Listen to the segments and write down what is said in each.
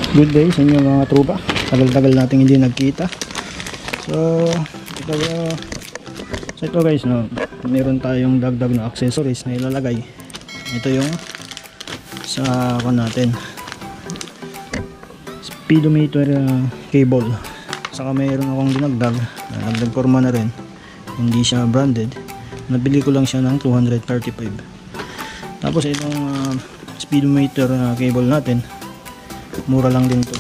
Good day sa inyo mga tropa. Tagal-tagal nating hindi nagkita. So ito guys, no, meron tayong dagdag na accessories na ilalagay. Ito yung sa natin speedometer cable. Saka mayroon akong dinagdag, nagdag forma na rin. Hindi siya branded. Nabili ko lang siya ng 235. Tapos itong speedometer cable natin, mura lang din to,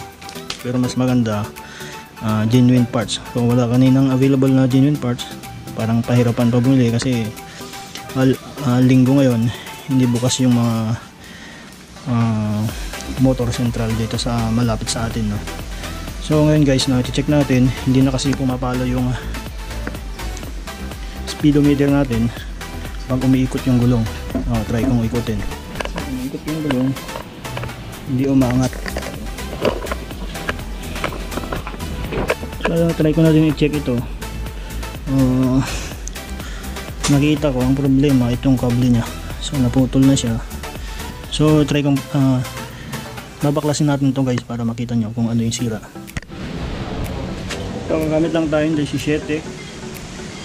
pero mas maganda, genuine parts. Kung wala kaninang available na genuine parts, parang pahirapan pa bumili kasi linggo ngayon hindi bukas yung mga motor central dito sa malapit sa atin, no? So ngayon guys, check natin, hindi na kasi pumapalo yung speedometer natin pag umiikot yung gulong. Try kong ikutin. So, umiikot yung gulong, hindi umaangat. So try ko na din i-check ito. Nakita ko ang problema itong kable nya. So naputol na siya. So try kong babaklasin natin ito guys para makita nyo kung ano yung sira. So gamit lang tayo ng 17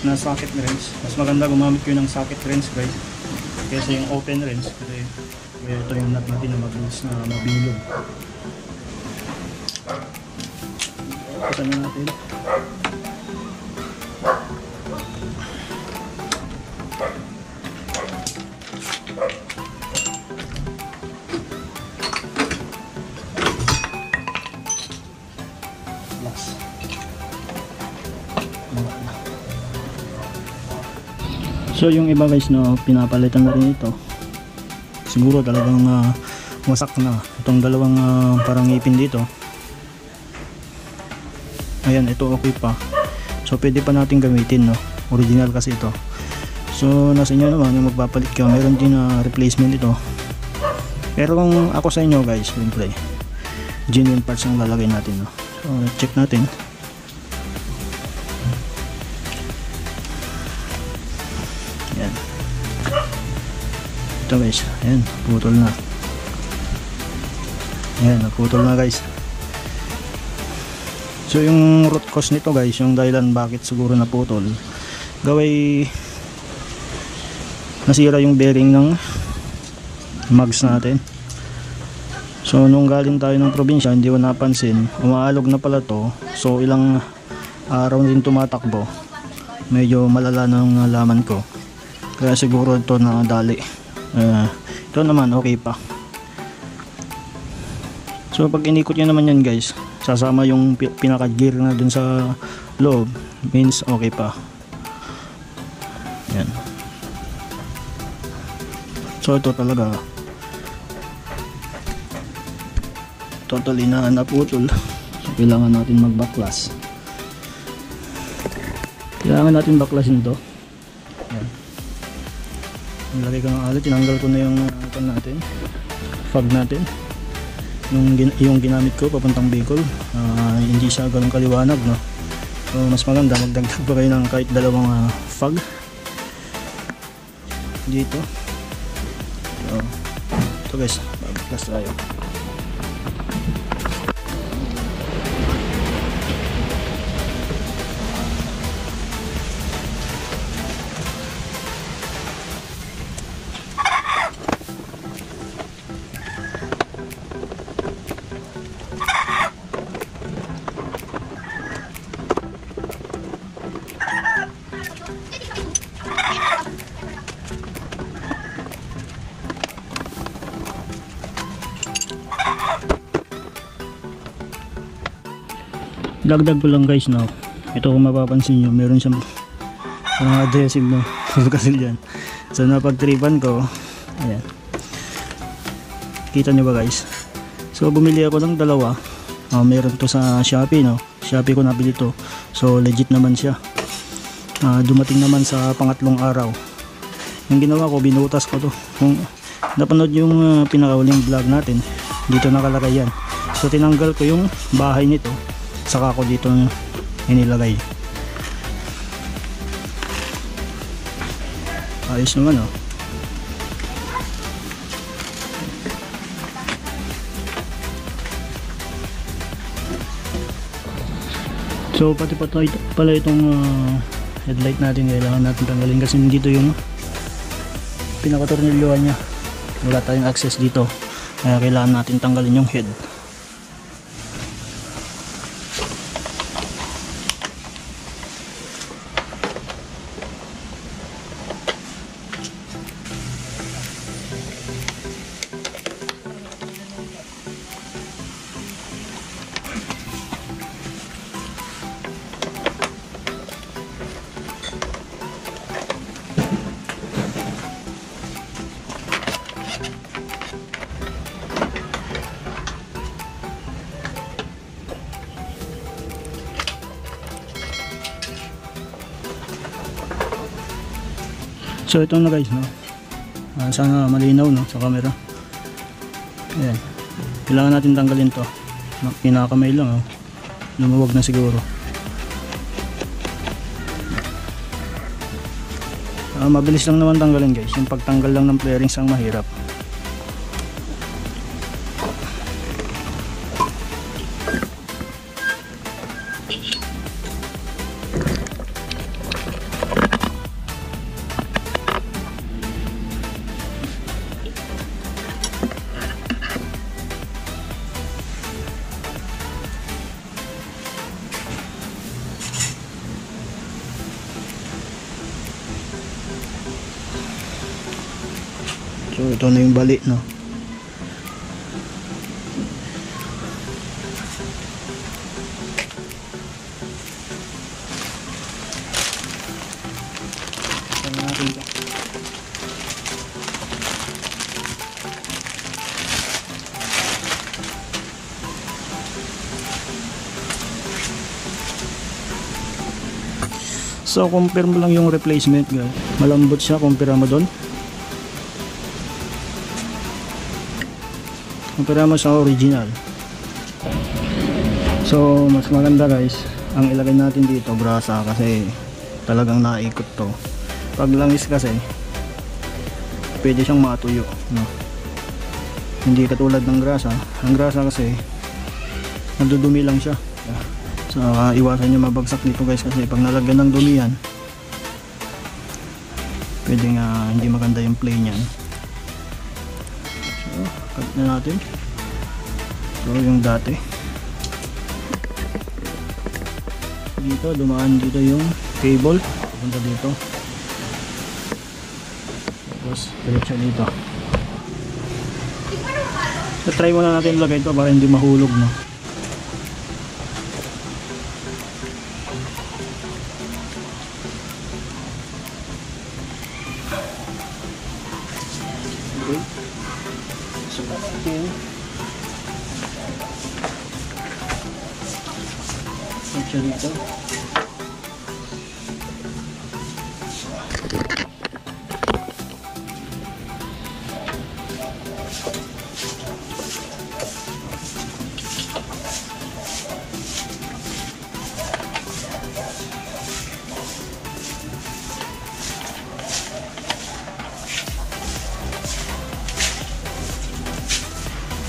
na socket wrench. Mas maganda gumamit ko ng socket wrench guys kaysa yung open wrench, kasi ito yung nut natin na mabilis na mabilog. Patan na natin. So yung iba guys, no, pinapalitan na rin ito. Siguro talagang wasak na itong dalawang parang ngipin dito. Ayan, ito okay pa. So pwede pa natin gamitin, no? Original kasi ito. So nasa inyo naman yung magpapalit ka. Meron din replacement ito. Pero kung ako sa inyo guys, siyempre genuine parts ang lalagay natin, no? So check natin. Ayan. Ito guys, ayan, putol na. Ayan, naputol na guys. So yung root cause nito guys, yung dahilan bakit siguro naputol, gaway nasira yung bearing ng mags natin. So nung galing tayo ng probinsya, hindi ko napansin, umaalog na pala to. So ilang araw din tumatakbo, medyo malala ng laman ko, kaya siguro ito na dali. Ito naman okay pa. So pag inikot nyo naman yan guys, sasama yung pinaka gear na dun sa loob, means okay pa. Yan. So ito talaga totally na naputol. So kailangan natin magbaklas. Kailangan natin baklasin to. Yan. Nilagay ko ng alit, tinanggal ko na yung natin, fog natin, yung ginamit ko papuntang Bicol. Hindi siya ganun kaliwanag, no? So mas maganda magdagdag pa kayo ng kahit dalawang fog dito. So ito guys, babaklas tayo. Dagdag ko lang guys, no, ito kung mapapansin nyo, meron siyang adhesive, no, kasi dyan. So napagtripan ko, ayan, kita nyo ba guys? So bumili ako ng dalawa. Meron to sa Shopee, no, Shopee ko nabili to. So legit naman siya. Dumating naman sa pangatlong araw. Yung ginawa ko, binutas ko to. Kung napanood yung pinakahuling vlog natin, dito nakalagay yan. So tinanggal ko yung bahay nito, saka ko dito inilagay. Ayos naman, oh. So pati pala itong headlight natin, kailangan natin tanggalin kasi dito yung pinakatornilyohan niya. Wala tayong access dito, kaya kailangan natin tanggalin yung head. So ito na guys, no? Sana malinaw, no, sa camera. Ayan. Kailangan natin tanggalin to. Kinakamay lang, oh. Lumuwag na siguro. Mabilis lang naman tanggalin guys. Yung pagtanggal lang ng flarings ang mahirap. So ito na yung bali, no? Ito natin ito. So compare mo lang yung replacement, guys. Malambot siya, compare mo doon. Compare mo sa original. So mas maganda guys ang ilagay natin dito brasa, kasi talagang naikot to. Pag langis kasi pwede siyang matuyo, no? Hindi katulad ng grasa. Ang grasa kasi nadudumi lang siya. So iwasan nyo mabagsak dito guys, kasi pag nalagyan ng dumi yan, pwede nga hindi maganda yung play niyan. So cut na natin. So yung dati dito, dumaan dito yung cable papunta dito, tapos diretso dito. So try muna natin lagay ito para hindi mahulog, no? Okay. So natin diretso dito.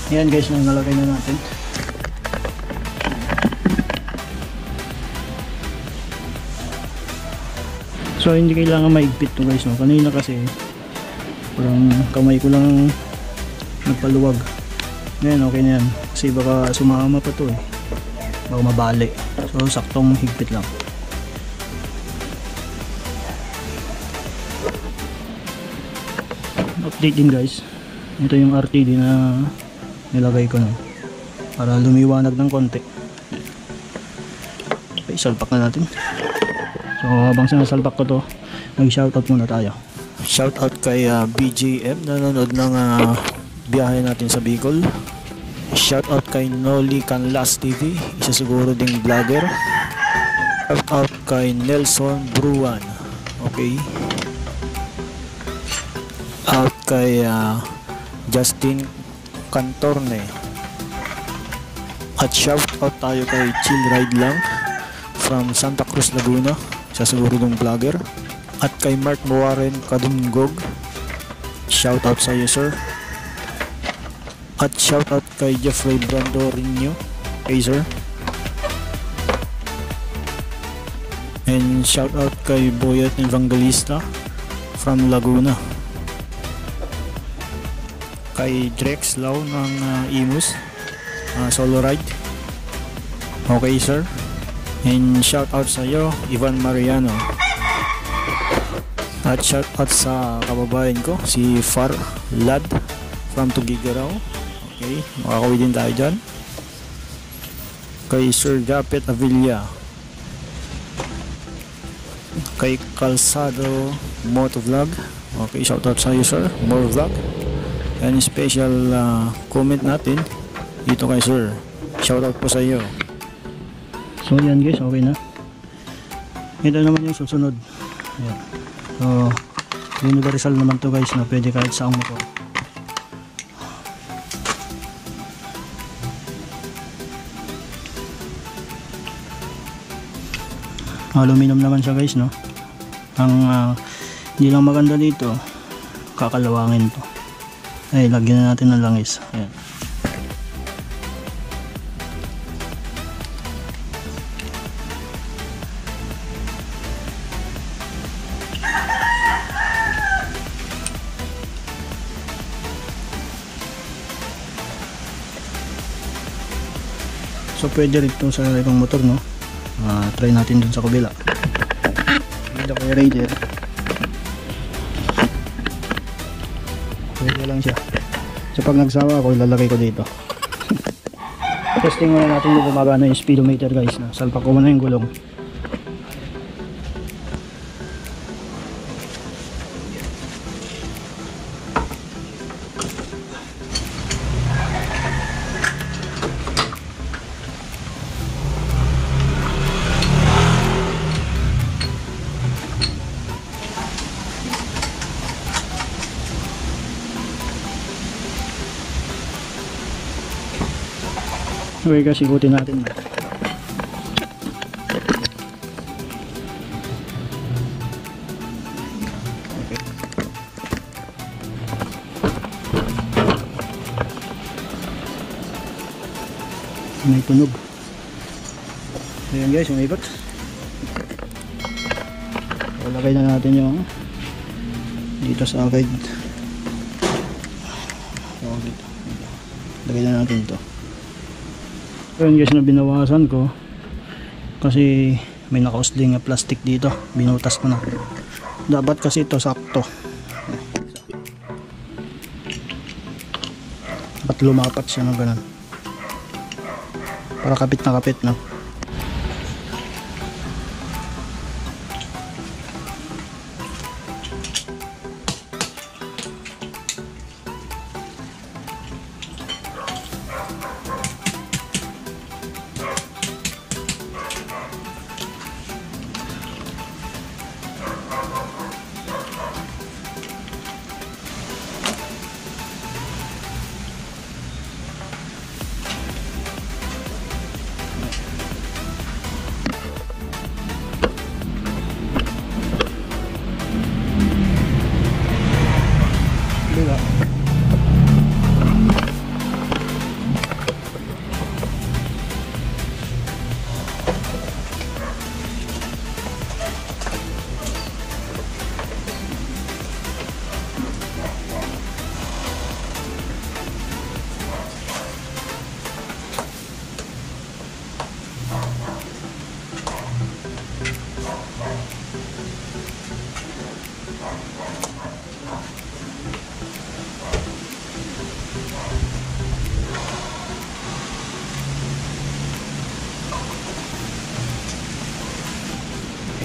Ayan guys, nalagay na natin. So hindi kailangan maigpit to guys, no? Kanina kasi parang kamay ko lang nagpaluwag. Ngayon okay na yan, kasi baka sumama pa to, baka mabali. So saktong higpit lang. Update din guys, ito yung RTD na nilagay ko, no? Para lumiwanag ng konti. Okay, salpak na natin. So habang sinasalpak ko to, mag-shoutout muna tayo. Shoutout kay BJM na nanonood ng biyahe natin sa Bicol. Shoutout kay Noli Canlas TV, isa siguro ding vlogger. Shoutout kay Nelson Bruan. Okay. Out kay Justin Cantorne. At shoutout tayo kay Chill Ride Lang from Santa Cruz, Laguna, sa siguro ng vlogger. At kay Mark Moaren Kadungog, shoutout sa iyo sir. At shoutout kay Jeffrey Brandorinho, okay sir. And shout out kay Boyet Evangelista from Laguna. Kay Drex Lau ng Imus solo ride. Okay sir. And shout out sa iyo Ivan Mariano. At shout out sa kababayan ko si Far Lad from Tugigaraw. Okay, makakawin din tayo dyan. Kay Sir Japet Avilla. Kay Calzado Motovlog. Okay, shout out sa iyo sir, more vlog. And special comment natin dito kay sir. Shout out po sa iyo. So yan guys, okay na. Ito naman yung susunod. Ayan. So universal naman to guys, na pwede kahit saang motor. Aluminum naman siya guys, no. Ang hindi lang maganda dito, kakalawangin to. Ay, lagyan na natin ng langis. Ayan. So pwede rin ito sa ibang motor, no. Try natin dun sa kabila. Dito kay Raider, pwede lang siya. So pag nagsawa ako, ilalagay ko dito. Testing muna natin kung gumagana yung speedometer guys, na salpak ko muna yung gulong. Okay guys, ikutin natin. Okay. May tunog. Ayan guys, umikot. Lagay na natin yung dito sa guide. Lagay na natin ito. Ayun guys, na binawasan ko kasi may nakausling na plastic dito, binutas ko na. Dapat kasi ito sakto, dapat lumapat siya ng ganun para kapit na kapit, no. Okay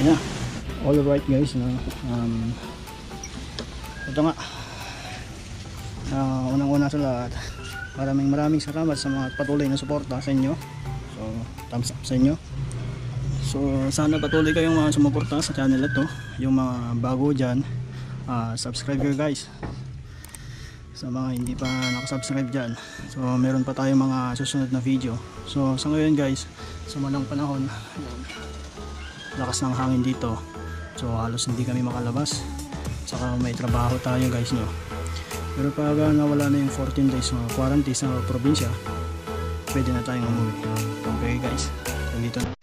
na. Alright guys, no? Ito nga, unang-una sa lahat, maraming salamat sa mga patuloy na suporta sa inyo. So thumbs up sa inyo. So sana patuloy kayong mga sumuporta sa channel ito. Yung mga bago dyan, subscribe kayo guys. Sa mga hindi pa nakasubscribe dyan, so meron pa tayong mga susunod na video. So sa ngayon guys, sa malang panahon, lakas ng hangin dito, so halos hindi kami makalabas, saka may trabaho tayo guys, no. Pero pag nawala na yung 14 days quarantine sa probinsya, pwede na tayong umuwi. Okay guys, dito na.